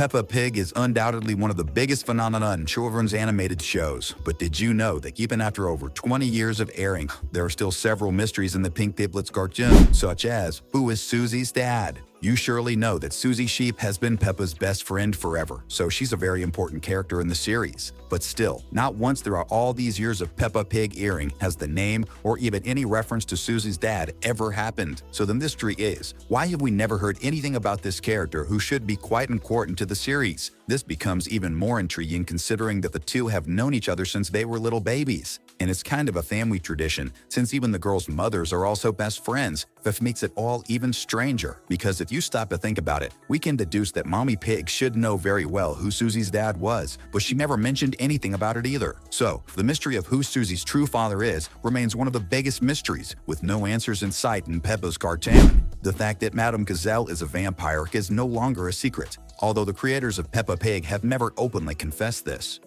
Peppa Pig is undoubtedly one of the biggest phenomena in children's animated shows, but did you know that even after over 20 years of airing, there are still several mysteries in the Pink Piglets cartoon, such as, who is Susie's dad? You surely know that Susie Sheep has been Peppa's best friend forever, so she's a very important character in the series. But still, not once throughout all these years of Peppa Pig airing has the name or even any reference to Susie's dad ever happened. So the mystery is, why have we never heard anything about this character who should be quite important to the series? This becomes even more intriguing considering that the two have known each other since they were little babies. And it's kind of a family tradition, since even the girls' mothers are also best friends, that makes it all even stranger. Because if you stop to think about it, we can deduce that Mommy Pig should know very well who Susie's dad was, but she never mentioned anything about it either. So, the mystery of who Susie's true father is remains one of the biggest mysteries, with no answers in sight in Peppa's cartoon. The fact that Madame Gazelle is a vampire is no longer a secret, although the creators of Peppa Pig have never openly confessed this.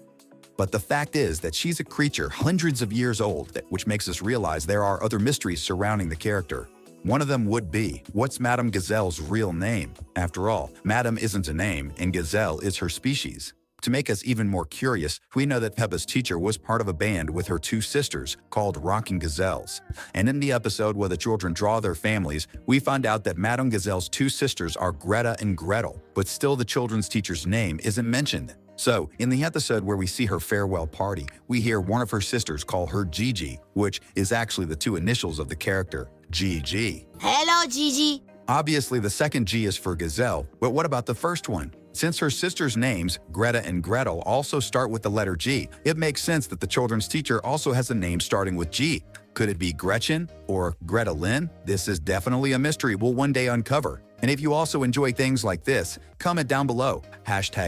But the fact is that she's a creature hundreds of years old, which makes us realize there are other mysteries surrounding the character. One of them would be, what's Madame Gazelle's real name? After all, Madame isn't a name, and Gazelle is her species. To make us even more curious, we know that Peppa's teacher was part of a band with her two sisters called Rocking Gazelles. And in the episode where the children draw their families, we find out that Madame Gazelle's two sisters are Greta and Gretel, but still the children's teacher's name isn't mentioned. So, in the episode where we see her farewell party, we hear one of her sisters call her Gigi, which is actually the two initials of the character, Gigi. Hello, Gigi. Obviously, the second G is for Gazelle, but what about the first one? Since her sisters' names, Greta and Gretel, also start with the letter G, it makes sense that the children's teacher also has a name starting with G. Could it be Gretchen or Greta Lynn? This is definitely a mystery we'll one day uncover. And if you also enjoy things like this, comment down below,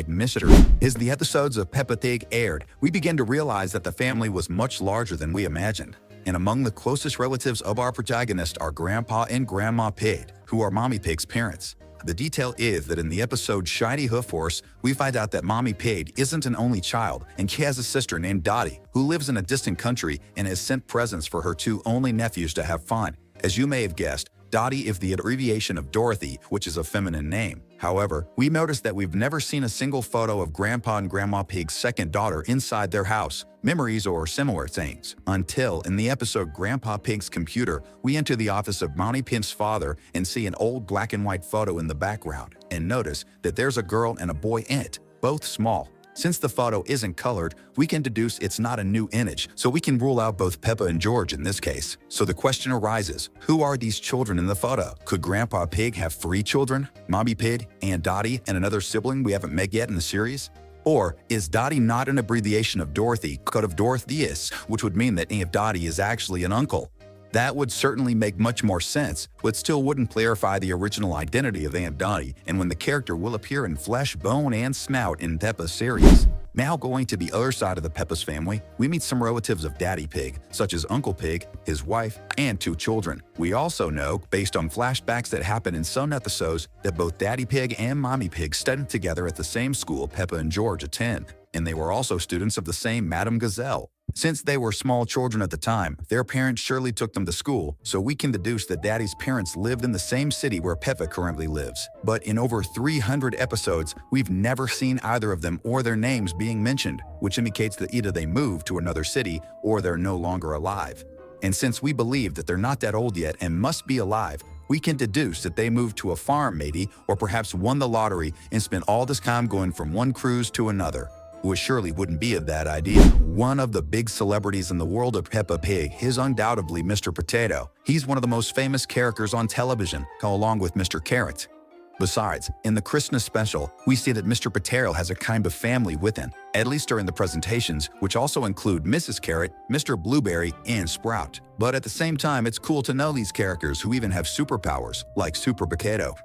#mystery. As the episodes of Peppa Pig aired, we began to realize that the family was much larger than we imagined. And among the closest relatives of our protagonist are Grandpa and Grandma Pig, who are Mommy Pig's parents. The detail is that in the episode Shiny Hoof Horse, we find out that Mommy Pig isn't an only child, and she has a sister named Dottie, who lives in a distant country and has sent presents for her two only nephews to have fun. As you may have guessed, Dottie is the abbreviation of Dorothy, which is a feminine name. However, we noticed that we've never seen a single photo of Grandpa and Grandma Pig's second daughter inside their house, memories or similar things, until in the episode Grandpa Pig's Computer, we enter the office of Mommy Pig's father and see an old black and white photo in the background, and notice that there's a girl and a boy in it, both small. Since the photo isn't colored, we can deduce it's not a new image, so we can rule out both Peppa and George in this case. So the question arises, who are these children in the photo? Could Grandpa Pig have 3 children? Mommy Pig, Aunt Dottie, and another sibling we haven't met yet in the series? Or is Dottie not an abbreviation of Dorothy, cut of Dorotheus, which would mean that Aunt Dottie is actually an uncle? That would certainly make much more sense, but still wouldn't clarify the original identity of Aunt Dottie and when the character will appear in flesh, bone, and snout in Peppa's series. Now going to the other side of the Peppa's family, we meet some relatives of Daddy Pig, such as Uncle Pig, his wife, and 2 children. We also know, based on flashbacks that happen in some episodes, that both Daddy Pig and Mommy Pig studied together at the same school Peppa and George attend, and they were also students of the same Madame Gazelle. Since they were small children at the time, their parents surely took them to school, so we can deduce that Daddy's parents lived in the same city where Peppa currently lives. But in over 300 episodes, we've never seen either of them or their names being mentioned, which indicates that either they moved to another city or they're no longer alive. And since we believe that they're not that old yet and must be alive, we can deduce that they moved to a farm maybe, or perhaps won the lottery and spent all this time going from one cruise to another. Which surely wouldn't be a bad idea. One of the big celebrities in the world of Peppa Pig is undoubtedly Mr. Potato. He's one of the most famous characters on television, along with Mr. Carrot. Besides, in the Christmas special, we see that Mr. Potato has a kind of family with him, at least during the presentations, which also include Mrs. Carrot, Mr. Blueberry, and Sprout. But at the same time, it's cool to know these characters who even have superpowers, like Super Potato.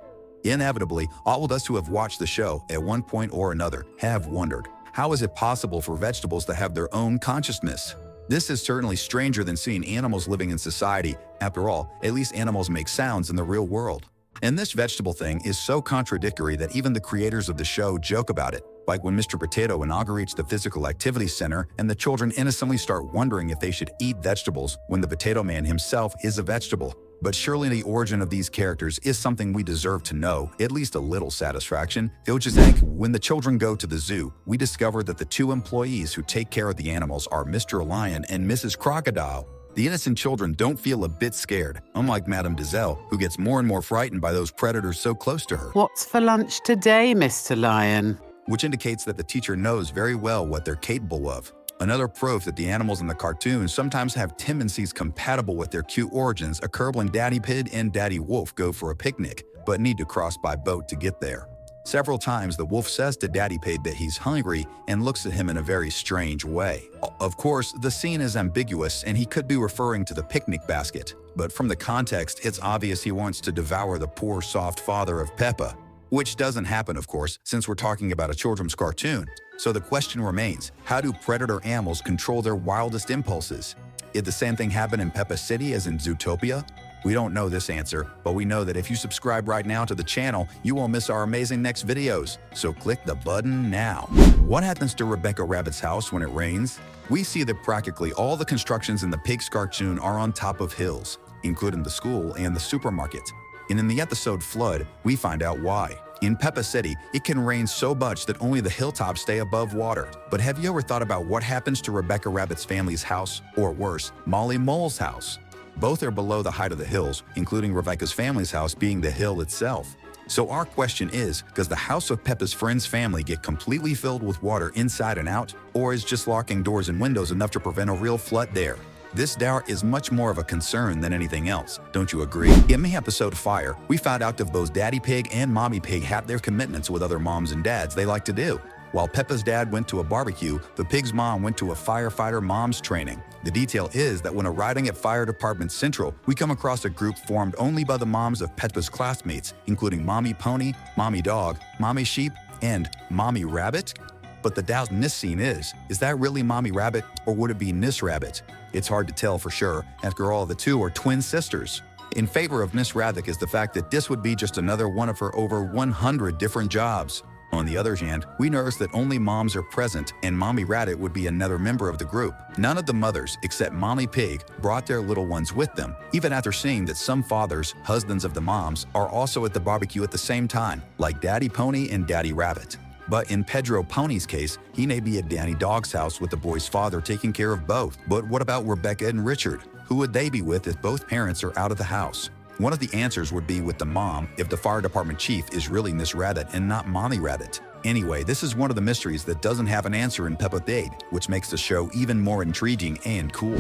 Inevitably, all of us who have watched the show at one point or another have wondered, how is it possible for vegetables to have their own consciousness? This is certainly stranger than seeing animals living in society. After all, at least animals make sounds in the real world. And this vegetable thing is so contradictory that even the creators of the show joke about it, like when Mr. Potato inaugurates the Physical Activity Center and the children innocently start wondering if they should eat vegetables when the Potato Man himself is a vegetable. But surely the origin of these characters is something we deserve to know, at least a little satisfaction. When the children go to the zoo, we discover that the two employees who take care of the animals are Mr. Lion and Mrs. Crocodile. The innocent children don't feel a bit scared, unlike Madame Gazelle, who gets more and more frightened by those predators so close to her. What's for lunch today, Mr. Lion? Which indicates that the teacher knows very well what they're capable of. Another proof that the animals in the cartoon sometimes have tendencies compatible with their cute origins occur when Daddy Pig and Daddy Wolf go for a picnic, but need to cross by boat to get there. Several times the wolf says to Daddy Pig that he's hungry and looks at him in a very strange way. Of course, the scene is ambiguous and he could be referring to the picnic basket, but from the context, it's obvious he wants to devour the poor soft father of Peppa. Which doesn't happen, of course, since we're talking about a children's cartoon. So the question remains, how do predator animals control their wildest impulses? Did the same thing happen in Peppa City as in Zootopia? We don't know this answer, but we know that if you subscribe right now to the channel, you won't miss our amazing next videos. So click the button now. What happens to Rebecca Rabbit's house when it rains? We see that practically all the constructions in the Pigs cartoon are on top of hills, including the school and the supermarket. And in the episode Flood, we find out why. In Peppa City, it can rain so much that only the hilltops stay above water. But have you ever thought about what happens to Rebecca Rabbit's family's house, or worse, Molly Mole's house? Both are below the height of the hills, including Rebecca's family's house being the hill itself. So our question is, does the house of Peppa's friend's family get completely filled with water inside and out, or is just locking doors and windows enough to prevent a real flood there? This doubt is much more of a concern than anything else, don't you agree? In the episode Fire, we found out that both Daddy Pig and Mommy Pig have their commitments with other moms and dads they like to do. While Peppa's dad went to a barbecue, the pig's mom went to a firefighter mom's training. The detail is that when arriving at Fire Department Central, we come across a group formed only by the moms of Peppa's classmates, including Mommy Pony, Mommy Dog, Mommy Sheep, and Mommy Rabbit? But the doubt in this scene is that really Mommy Rabbit or would it be Miss Rabbit? It's hard to tell for sure, after all the two are twin sisters. In favor of Miss Rabbit is the fact that this would be just another one of her over 100 different jobs. On the other hand, we notice that only moms are present and Mommy Rabbit would be another member of the group. None of the mothers, except Mommy Pig, brought their little ones with them, even after seeing that some fathers, husbands of the moms, are also at the barbecue at the same time, like Daddy Pony and Daddy Rabbit. But in Pedro Pony's case, he may be at Danny Dog's house with the boy's father taking care of both. But what about Rebecca and Richard? Who would they be with if both parents are out of the house? One of the answers would be with the mom if the fire department chief is really Miss Rabbit and not Mommy Rabbit. Anyway, this is one of the mysteries that doesn't have an answer in Peppa Pig, which makes the show even more intriguing and cool.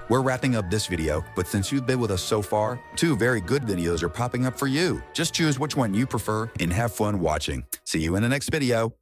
We're wrapping up this video, but since you've been with us so far, 2 very good videos are popping up for you. Just choose which one you prefer and have fun watching. See you in the next video.